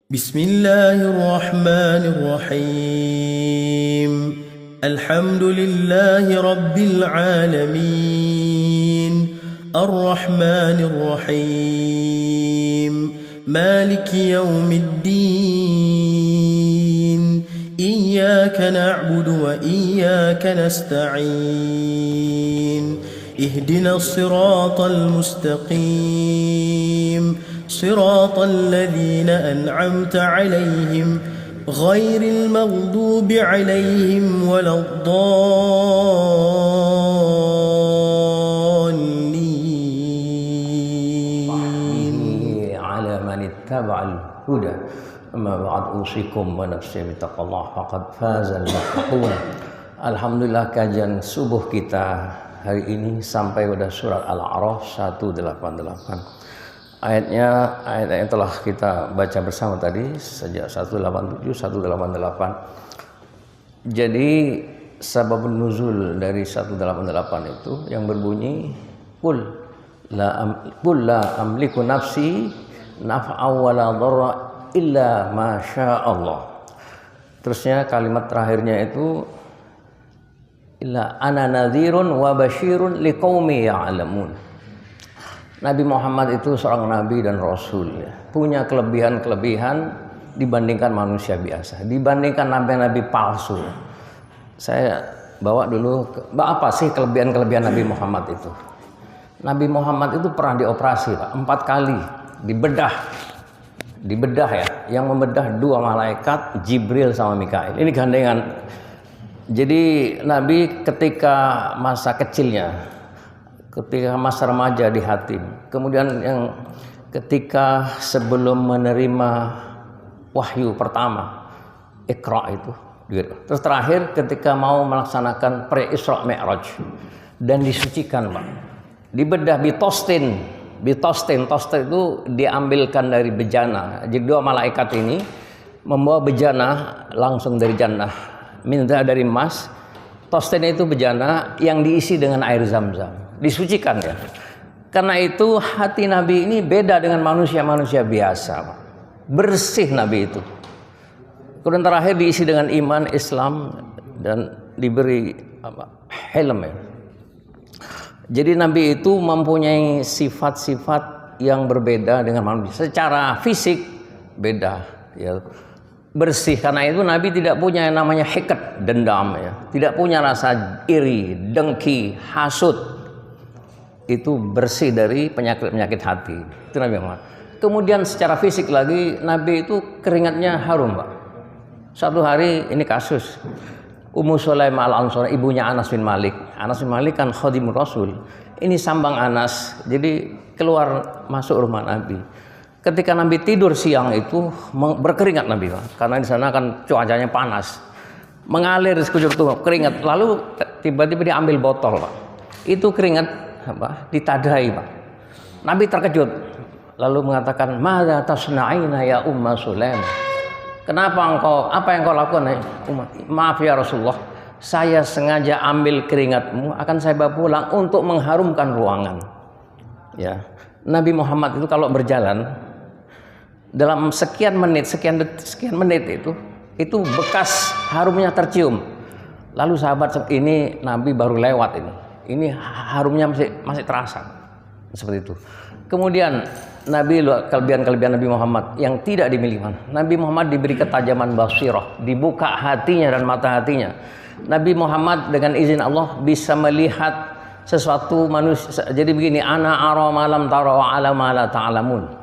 بسم الله الرحمن الرحيم الحمد لله رب العالمين الرحمن الرحيم مالك يوم الدين إياك نعبد وإياك نستعين اهدنا الصراط المستقيم صراط الذين أنعمت عليهم غير المغضوب عليهم ولا الضالين على من اتبع الهدى أما بعد أوصيكم ونفسي بتقوى الله فقد فاز المتقون. Alhamdulillah, kajian subuh kita hari ini sampai pada surat Al-A'raf 188. Ayat yang telah kita baca bersama tadi sejak 187 188. Jadi sabab nuzul dari 188 itu yang berbunyi qul la amliku nafsi naf'a wa la dharra illa ma syaa Allah. Terusnya kalimat terakhirnya itu illa ana nadhirun wa basyirun liqaumi ya'lamun. Nabi Muhammad itu seorang nabi dan rasul, ya. Punya kelebihan-kelebihan dibandingkan manusia biasa, dibandingkan nabi-nabi palsu. Saya bawa dulu apa sih kelebihan-kelebihan Nabi Muhammad itu. Nabi Muhammad itu pernah dioperasi, Pak, 4 kali, dibedah ya, yang membedah 2 malaikat, Jibril sama Mikail. Ini gandengan. Jadi Nabi ketika masa kecilnya, ketika masa remaja di Hatim, kemudian yang ketika sebelum menerima wahyu pertama Iqra itu, terus terakhir ketika mau melaksanakan pre-Isra Mi'raj dan disucikan, Pak, dibedah bitostin itu diambilkan dari bejana. Jadi 2 malaikat ini membawa bejana langsung dari jannah, minta dari emas. Tostin itu bejana yang diisi dengan air zam-zam, disucikan ya. Karena itu hati Nabi ini beda dengan manusia-manusia biasa, Pak. Bersih Nabi itu. Kemudian terakhir diisi dengan iman, Islam, dan diberi helm ya. Jadi Nabi itu mempunyai sifat-sifat yang berbeda dengan manusia. Secara fisik beda ya. Bersih, karena itu Nabi tidak punya yang namanya hiqd, dendam ya. Tidak punya rasa iri, dengki, hasud. Itu bersih dari penyakit-penyakit hati. Itu Nabi Muhammad. Kemudian secara fisik lagi, Nabi itu keringatnya harum, Pak. Satu hari ini kasus Ummu Sulaimah Al-Ansari, ibunya Anas bin Malik. Anas bin Malik kan khadimul Rasul. Ini sambang Anas, jadi keluar masuk rumah Nabi. Ketika Nabi tidur siang itu berkeringat Nabi, Pak. Karena di sana kan cuacanya panas, mengalir di sekujur tubuh keringat. Lalu tiba-tiba diambil botol, Pak. Itu keringat ditadai, Pak. Nabi terkejut, lalu mengatakan, "Madza tasna'ina ya Umma Sulaim?" Apa yang kau lakukan, Maaf ya Rasulullah, saya sengaja ambil keringatmu, akan saya bawa pulang untuk mengharumkan ruangan. Ya, Nabi Muhammad itu kalau berjalan dalam sekian menit itu bekas harumnya tercium. Lalu sahabat, ini Nabi baru lewat ini harumnya masih terasa, seperti itu. Kemudian kelebihan Nabi Muhammad yang tidak dimiliki. Nabi Muhammad diberi ketajaman basirah, dibuka hatinya dan mata hatinya. Nabi Muhammad dengan izin Allah bisa melihat sesuatu manusia. Jadi begini, ana ara ma lam tara wa ala ma la ta'lamun.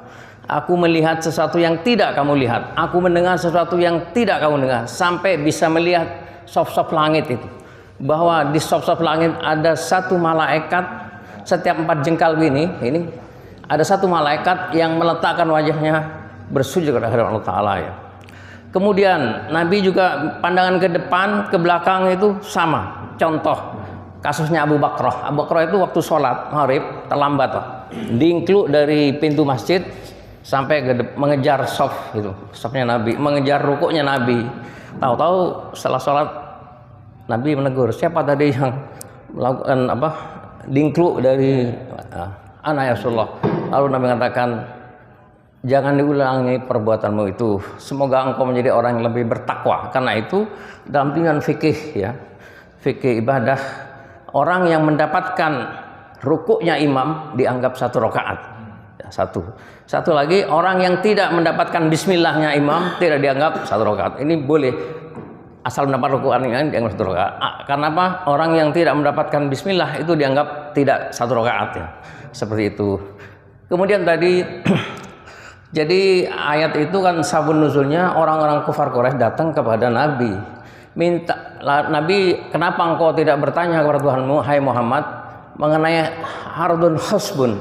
Aku melihat sesuatu yang tidak kamu lihat. Aku mendengar sesuatu yang tidak kamu dengar. Sampai bisa melihat sop-sop langit itu. Bahwa di sop-sop langit ada satu malaikat, setiap 4 jengkal ini ada satu malaikat yang meletakkan wajahnya bersujud kepada Allah Ta'ala ya. Kemudian Nabi juga pandangan ke depan, ke belakang itu sama. Contoh kasusnya Abu Bakrah. Abu Bakrah itu waktu sholat maghrib terlambat, Pak. Diingkluk dari pintu masjid sampai mengejar sofnya Nabi, mengejar rukuknya Nabi. Tahu-tahu setelah sholat Nabi menegur, siapa tadi yang melakukan diingkluk dari ana ya Rasulullah. Lalu Nabi mengatakan, jangan diulangi perbuatanmu itu. Semoga engkau menjadi orang yang lebih bertakwa. Karena itu dalam tingkat fikih ya, fikih ibadah, orang yang mendapatkan rukuknya imam dianggap 1 rakaat. Ya, satu lagi, orang yang tidak mendapatkan bismillahnya imam tidak dianggap 1 rakaat. Ini boleh asal mendapat rukukan yang dianggap 1 rakaat. Karena apa? Orang yang tidak mendapatkan bismillah itu dianggap tidak 1 rakaat ya. Seperti itu. Kemudian tadi jadi ayat itu kan sabun nuzulnya orang-orang kufar Quraisy datang kepada Nabi. Minta Nabi, kenapa engkau tidak bertanya kepada Tuhanmu, hai Muhammad, mengenai hardun khasbun,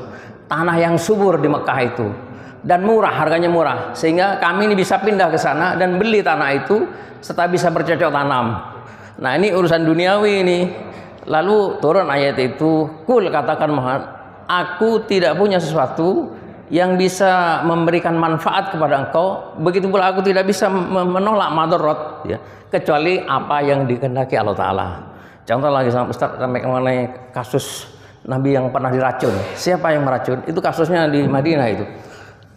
tanah yang subur di Mekah itu dan murah, harganya murah, sehingga kami ini bisa pindah ke sana dan beli tanah itu serta bisa bercocok tanam. Nah, ini urusan duniawi ini. Lalu turun ayat itu, kul, katakan Muhammad, aku tidak punya sesuatu yang bisa memberikan manfaat kepada engkau, begitu pula aku tidak bisa menolak madarat ya, kecuali apa yang dikehendaki Allah Ta'ala. Contoh lagi sama Ustaz mengenai kasus Nabi yang pernah diracun. Siapa yang meracun? Itu kasusnya di Madinah itu.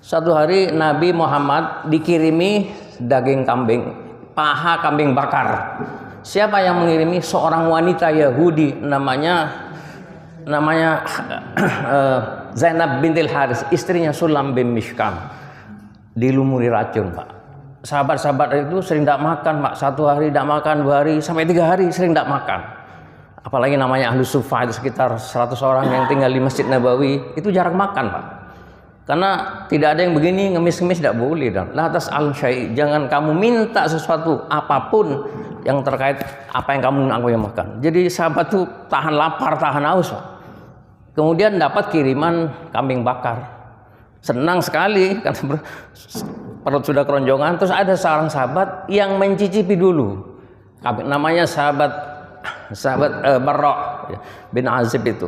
Satu hari Nabi Muhammad dikirimi daging kambing, paha kambing bakar. Siapa yang mengirimi? Seorang wanita Yahudi namanya Zainab bintil Haris, istrinya Sulam bin Mishkam, dilumuri racun, Pak. Sahabat-sahabat itu sering tidak makan, Pak. 1 hari tidak makan, 2 hari sampai 3 hari sering tidak makan. Apalagi namanya Ahlu Suffah itu sekitar 100 orang yang tinggal di Masjid Nabawi, itu jarang makan, Pak. Karena tidak ada yang begini ngemis-ngemis, tidak boleh. Dan la tas'al syai', jangan kamu minta sesuatu apapun yang terkait apa yang kamu makan. Jadi sahabat itu tahan lapar, tahan haus, Pak. Kemudian dapat kiriman kambing bakar, senang sekali karena perut sudah keroncongan. Terus ada seorang sahabat yang mencicipi dulu, namanya sahabat Barra bin Azib itu,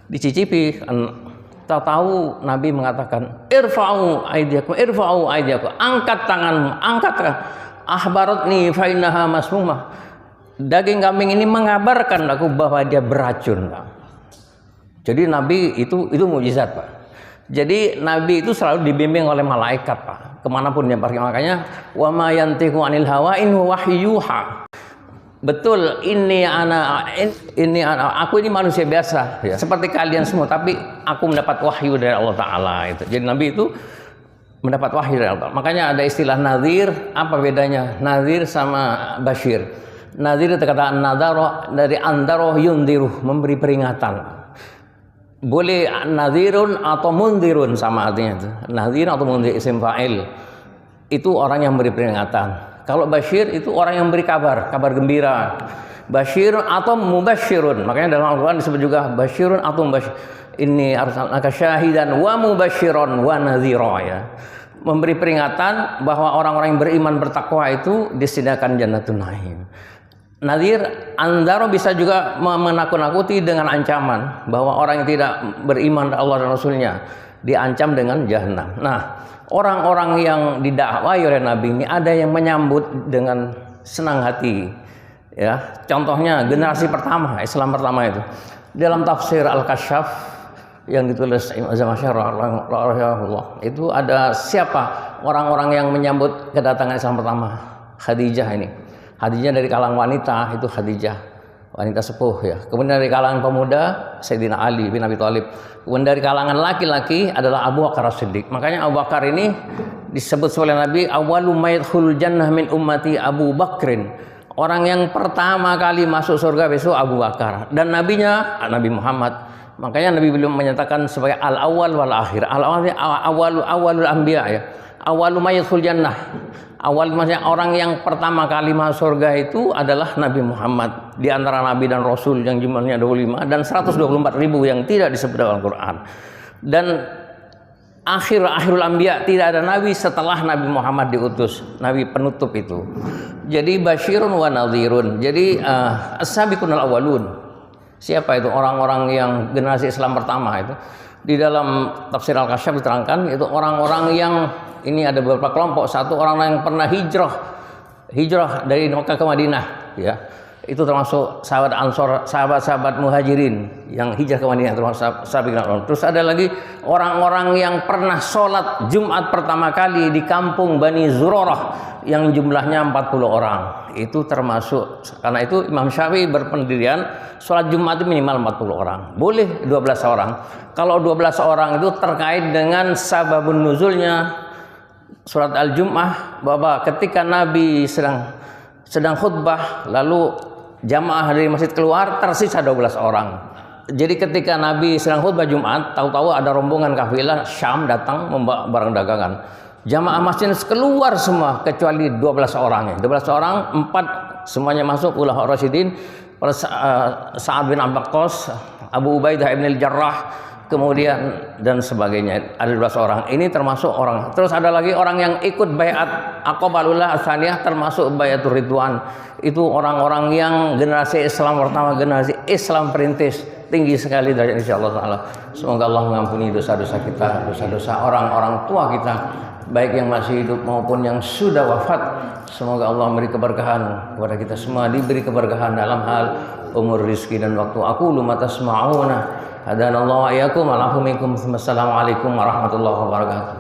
dicicipi. Tahu Nabi mengatakan, irfa'u aydiyakum, angkat tanganmu, angkat tangan. Ahbaratni fa innaha masmumah. Daging kambing ini mengabarkan aku bahwa dia beracun, Pak. Jadi Nabi itu mukjizat, Pak. Jadi Nabi itu selalu dibimbing oleh malaikat, Pak. Kemanapun dia pergi, makanya wa ma yantiqu anil hawa in wahyuha. Betul, ini aku ini manusia biasa ya, seperti kalian semua, tapi aku mendapat wahyu dari Allah Ta'ala itu. Jadi Nabi itu mendapat wahyu dari Allah. Makanya ada istilah nadhir. Apa bedanya nadhir sama basyir? Nadhir itu kata nadharo, dari andaro yundiruh, memberi peringatan. Boleh nadhirun atau mundirun, sama artinya itu. Nadhir atau mundir, isim fa'il. Itu orang yang memberi peringatan. Kalau basyir itu orang yang memberi kabar gembira. Basyir atau mubasyirun. Makanya dalam Al-Quran disebut juga basyirun atau mubasyir. Ini arsalnaka syahidan wa mubasyiron wa nadhira ya. Memberi peringatan bahwa orang-orang yang beriman bertakwa itu disediakan Jannatun Naim. Nadhir, andaro bisa juga menakut-nakuti dengan ancaman bahwa orang yang tidak beriman Allah dan Rasulnya diancam dengan jahanam. Nah, orang-orang yang didakwai oleh Nabi ini ada yang menyambut dengan senang hati. Ya, contohnya generasi pertama, Islam pertama itu. Dalam tafsir Al-Kasyaf yang ditulis Imam Azamasyarah, itu ada siapa orang-orang yang menyambut kedatangan Islam pertama? Khadijah ini. Khadijah dari kalangan wanita itu Khadijah, wanita sepuh ya. Kemudian dari kalangan pemuda Sayyidina Ali bin Abi Thalib. Kemudian dari kalangan laki-laki adalah Abu Bakar As-Siddiq. Makanya Abu Bakar ini disebut oleh Nabi awwalu mayadkhulul jannah min ummati Abu Bakrin. Orang yang pertama kali masuk surga besok Abu Bakar. Dan nabinya Nabi Muhammad. Makanya Nabi belum menyatakan sebagai al-awwal wal akhir. Awwalul anbiya ya. Awwalu mayadkhul jannah. Awal maksudnya orang yang pertama kali masuk surga itu adalah Nabi Muhammad. Di antara Nabi dan Rasul yang jumlahnya 25 dan 124.000 yang tidak disebut dalam Al-Quran. Dan akhirul anbiya, tidak ada Nabi setelah Nabi Muhammad diutus. Nabi penutup itu. Jadi basyirun wa nadhirun. Jadi as-sabiqunal awwalun. Siapa itu orang-orang yang generasi Islam pertama itu? Di dalam tafsir Al-Kasyaf diterangkan itu orang-orang yang ini ada beberapa kelompok. Satu orang yang pernah hijrah dari Mekah ke Madinah ya. itu termasuk sahabat Ansor, sahabat-sahabat Muhajirin yang hijrah ke Madinah, termasuk sahabat. Terus ada lagi orang-orang yang pernah sholat Jumat pertama kali di kampung Bani Zurarah yang jumlahnya 40 orang. Itu termasuk, karena itu Imam Syafi'i berpendirian sholat Jumat itu minimal 40 orang. Boleh 12 orang. Kalau 12 orang itu terkait dengan sababun nuzulnya surat Al-Jum'ah, bahwa ketika Nabi sedang khutbah, lalu jamaah dari masjid keluar, tersisa 12 orang. Jadi ketika Nabi sedang khutbah Jumat, tahu-tahu ada rombongan kafilah Syam datang membawa barang dagangan. Jamaah masjid keluar semua kecuali 12 orang. 12 orang, 4 semuanya masuk ulama Rasyidin, Sa'ad bin Abi Waqqas, Abu Ubaidah bin Al-Jarrah, kemudian dan sebagainya. Ada 12 orang. Ini termasuk orang. Terus ada lagi orang yang ikut baiat Aqabah Ats-Tsaniyah, termasuk baiatur Ridwan. Itu orang-orang yang generasi Islam pertama, generasi Islam perintis, tinggi sekali derajat insyaallah taala. Semoga Allah mengampuni dosa-dosa kita, dosa-dosa orang-orang tua kita, baik yang masih hidup maupun yang sudah wafat. Semoga Allah memberi keberkahan kepada kita semua, diberi keberkahan dalam hal umur, rizki dan waktu. Aqulu ma tasma'una. Hadanallahu wa iyyakum. Assalamualaikum warahmatullahi wabarakatuh.